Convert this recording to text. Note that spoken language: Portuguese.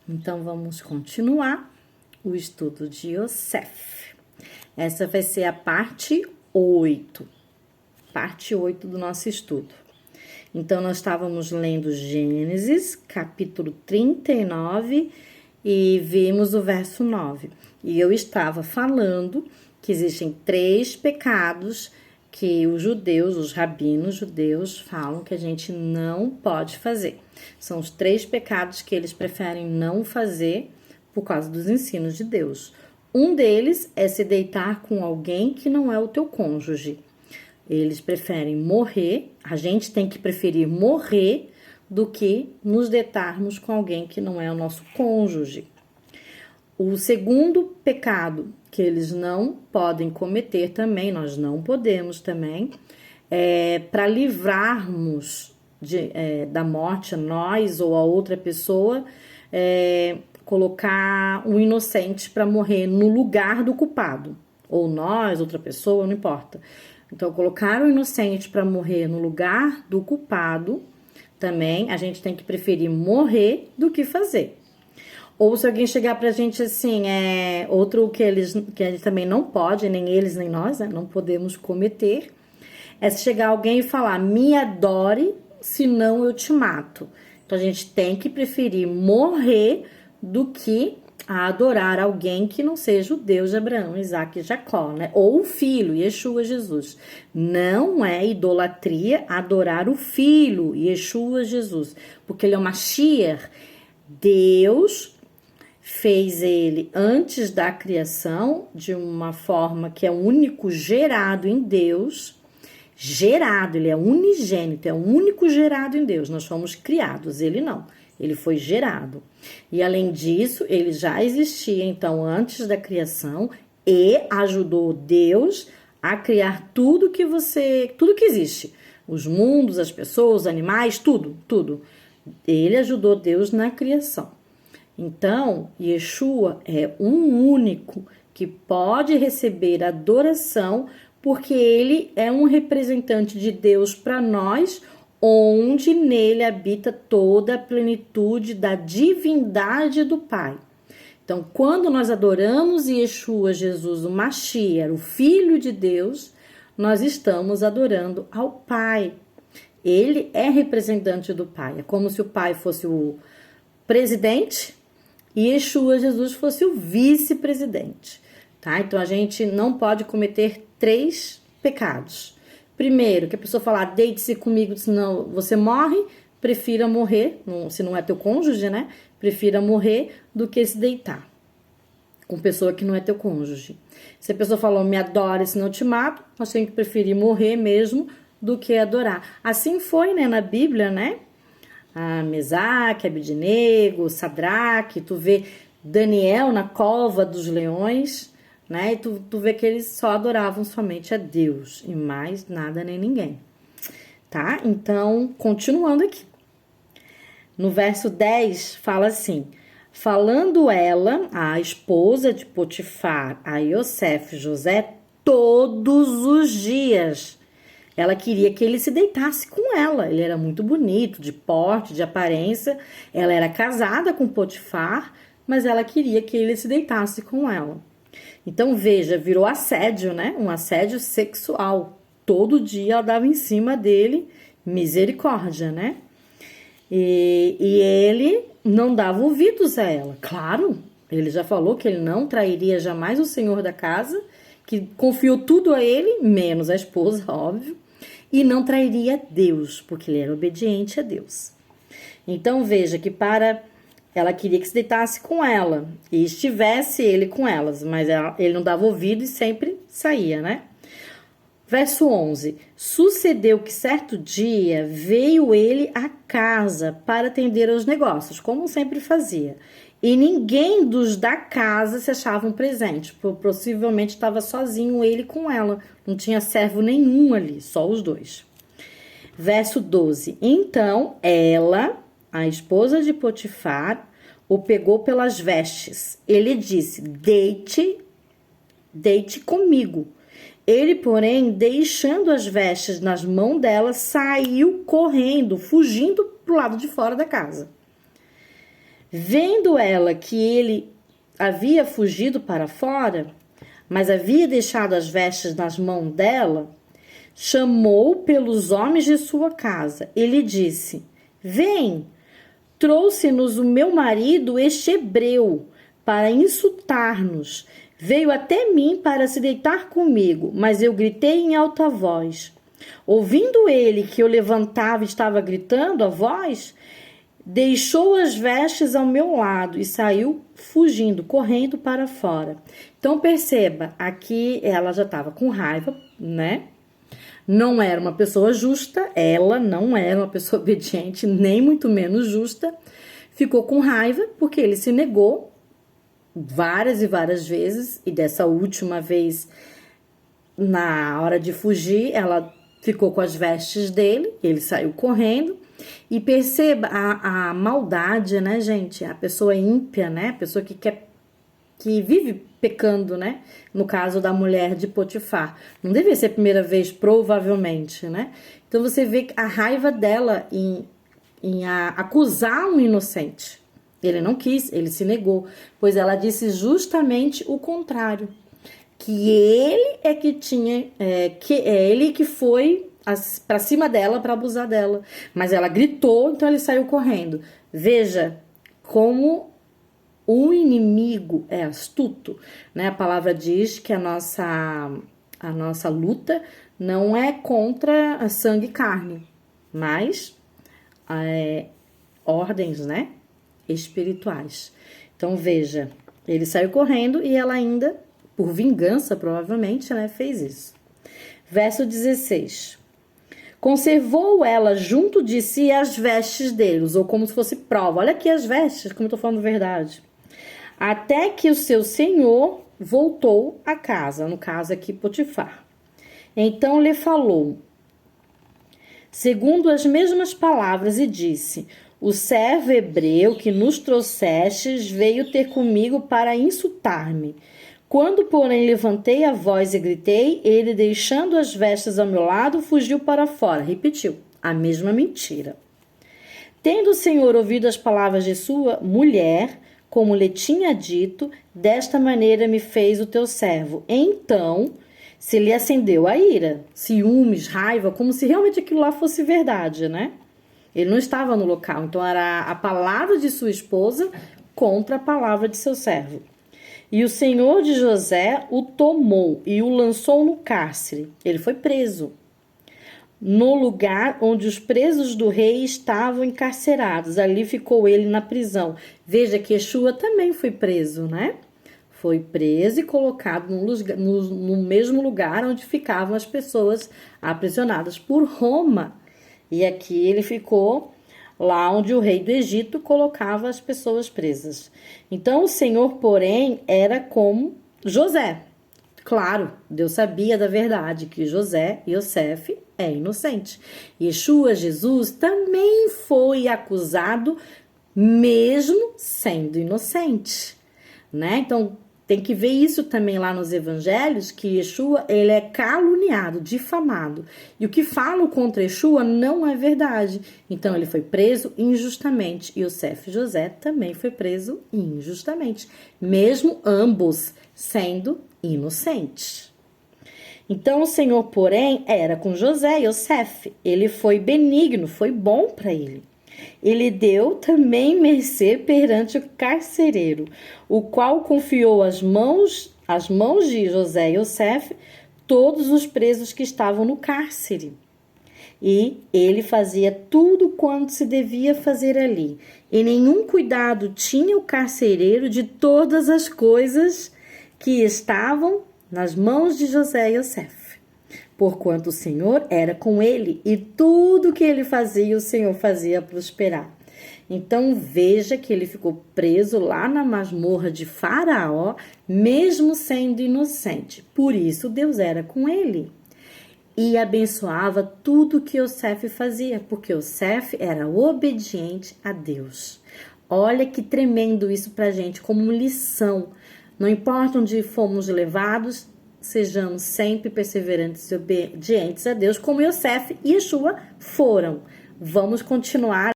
Então, vamos continuar o estudo de Yosef. Essa vai ser a parte 8. Parte 8 do nosso estudo. Então, nós estávamos lendo Gênesis, capítulo 39, e vimos o verso 9. E eu estava falando que existem 3 pecados que os judeus, os rabinos judeus, falam que a gente não pode fazer. São os 3 pecados que eles preferem não fazer por causa dos ensinos de Deus. Um deles é se deitar com alguém que não é o teu cônjuge. Eles preferem morrer, a gente tem que preferir morrer do que nos deitarmos com alguém que não é o nosso cônjuge. O segundo pecado que eles não podem cometer também, nós não podemos também, para livrarmos da morte, nós ou a outra pessoa, colocar um inocente para morrer no lugar do culpado. Ou nós, outra pessoa, não importa. Então, colocar o inocente para morrer no lugar do culpado, também a gente tem que preferir morrer do que fazer. Ou se alguém chegar pra gente assim, outro que a gente também não pode, nem eles nem nós, né, não podemos cometer, é se chegar alguém e falar, me adore, senão eu te mato. Então a gente tem que preferir morrer do que adorar alguém que não seja o Deus de Abraão, Isaac e Jacó, né? Ou o filho, Yeshua Jesus. Não é idolatria adorar o filho, Yeshua Jesus, porque ele é o Mashiach. Deus fez ele antes da criação de uma forma que é o único gerado em Deus. Gerado, ele é unigênito, é o único gerado em Deus. Nós fomos criados, ele não. Ele foi gerado. E além disso, ele já existia então antes da criação e ajudou Deus a criar tudo que existe. Os mundos, as pessoas, os animais, tudo. Ele ajudou Deus na criação. Então, Yeshua é um único que pode receber adoração, porque ele é um representante de Deus para nós, onde nele habita toda a plenitude da divindade do Pai. Então, quando nós adoramos Yeshua, Jesus, o Mashiach, o Filho de Deus, nós estamos adorando ao Pai. Ele é representante do Pai. É como se o Pai fosse o presidente e Yeshua Jesus fosse o vice-presidente, tá? Então, a gente não pode cometer 3 pecados. Primeiro, que a pessoa falar, deite-se comigo, senão você morre, prefira morrer, se não é teu cônjuge, né? Prefira morrer do que se deitar com pessoa que não é teu cônjuge. Se a pessoa falou, me adore, senão eu te mato, nós temos que preferir morrer mesmo do que adorar. Assim foi, né, na Bíblia, né? A Mesaque, Abednego, Sadraque, tu vê Daniel na cova dos leões, né? E tu vê que eles só adoravam somente a Deus e mais nada nem ninguém, tá? Então, continuando aqui. No verso 10, fala assim, falando ela, a esposa de Potifar, a Yosef, José, todos os dias. Ela queria que ele se deitasse com ela. Ele era muito bonito, de porte, de aparência. Ela era casada com Potifar, mas ela queria que ele se deitasse com ela. Então, veja, virou assédio, né? Um assédio sexual. Todo dia ela dava em cima dele, misericórdia, né? E ele não dava ouvidos a ela. Claro, ele já falou que ele não trairia jamais o senhor da casa, que confiou tudo a ele, menos a esposa, óbvio. E não trairia Deus, porque ele era obediente a Deus. Então, veja que ela queria que se deitasse com ela e estivesse ele com elas, mas ele não dava ouvido e sempre saía, né? Verso 11. Sucedeu que certo dia veio ele à casa para atender aos negócios, como sempre fazia. E ninguém dos da casa se achavam presentes, possivelmente estava sozinho ele com ela. Não tinha servo nenhum ali, só os dois. Verso 12. Então ela, a esposa de Potifar, o pegou pelas vestes. Ele disse, deite comigo. Ele, porém, deixando as vestes nas mãos dela, saiu correndo, fugindo pro lado de fora da casa. Vendo ela que ele havia fugido para fora, mas havia deixado as vestes nas mãos dela, chamou pelos homens de sua casa e lhe disse: Vem, trouxe-nos o meu marido, este hebreu, para insultar-nos. Veio até mim para se deitar comigo, mas eu gritei em alta voz. Ouvindo ele que eu levantava e estava gritando a voz, deixou as vestes ao meu lado e saiu fugindo, correndo para fora. Então perceba, aqui ela já estava com raiva, né? Não era uma pessoa justa, ela não era uma pessoa obediente, nem muito menos justa. Ficou com raiva porque ele se negou várias e várias vezes, e dessa última vez, na hora de fugir, ela ficou com as vestes dele, ele saiu correndo. E perceba a maldade, né, gente? A pessoa ímpia, né? A pessoa que vive pecando, né? No caso da mulher de Potifar. Não devia ser a primeira vez, provavelmente, né? Então você vê a raiva dela em acusar um inocente. Ele não quis, ele se negou, pois ela disse justamente o contrário. Que ele é que tinha, que é ele que foi para cima dela para abusar dela. Mas ela gritou, então ele saiu correndo. Veja como o inimigo é astuto, né? A palavra diz que a nossa luta não é contra a sangue e carne, mas ordens, né? Espirituais. Então veja, ele saiu correndo e ela ainda, por vingança provavelmente, né, fez isso. Verso 16. Conservou ela junto de si as vestes deles, ou como se fosse prova. Olha aqui as vestes, como eu tô falando a verdade. Até que o seu senhor voltou a casa, no caso aqui Potifar. Então lhe falou, segundo as mesmas palavras, e disse: o servo hebreu que nos trouxestes veio ter comigo para insultar-me. Quando, porém, levantei a voz e gritei, ele, deixando as vestes ao meu lado, fugiu para fora. Repetiu a mesma mentira. Tendo o Senhor ouvido as palavras de sua mulher, como lhe tinha dito, desta maneira me fez o teu servo. Então se lhe acendeu a ira, ciúmes, raiva, como se realmente aquilo lá fosse verdade, né? Ele não estava no local, então era a palavra de sua esposa contra a palavra de seu servo. E o senhor de José o tomou e o lançou no cárcere. Ele foi preso, no lugar onde os presos do rei estavam encarcerados. Ali ficou ele na prisão. Veja que Yeshua também foi preso, né? Foi preso e colocado no mesmo lugar onde ficavam as pessoas aprisionadas por Roma. E aqui ele ficou lá onde o rei do Egito colocava as pessoas presas. Então o Senhor, porém, era como José. Claro, Deus sabia da verdade que José, Yosef, é inocente. Yeshua, Jesus, também foi acusado mesmo sendo inocente, né? Então tem que ver isso também lá nos evangelhos, que Yeshua, ele é caluniado, difamado. E o que falam contra Yeshua não é verdade. Então ele foi preso injustamente. E Yosef e José também foi preso injustamente. Mesmo ambos sendo inocentes. Então o Senhor, porém, era com José e Yosef. Ele foi benigno, foi bom para ele. Ele deu também mercê perante o carcereiro, o qual confiou às mãos de José e Yosef todos os presos que estavam no cárcere. E ele fazia tudo quanto se devia fazer ali. E nenhum cuidado tinha o carcereiro de todas as coisas que estavam nas mãos de José e Yosef. Porquanto o Senhor era com ele, e tudo que ele fazia, o Senhor fazia prosperar. Então veja que ele ficou preso lá na masmorra de Faraó, mesmo sendo inocente. Por isso Deus era com ele e abençoava tudo que Yosef fazia, porque Yosef era obediente a Deus. Olha que tremendo isso pra gente, como lição. Não importa onde fomos levados, sejamos sempre perseverantes e obedientes a Deus, como Yosef e Yeshua foram. Vamos continuar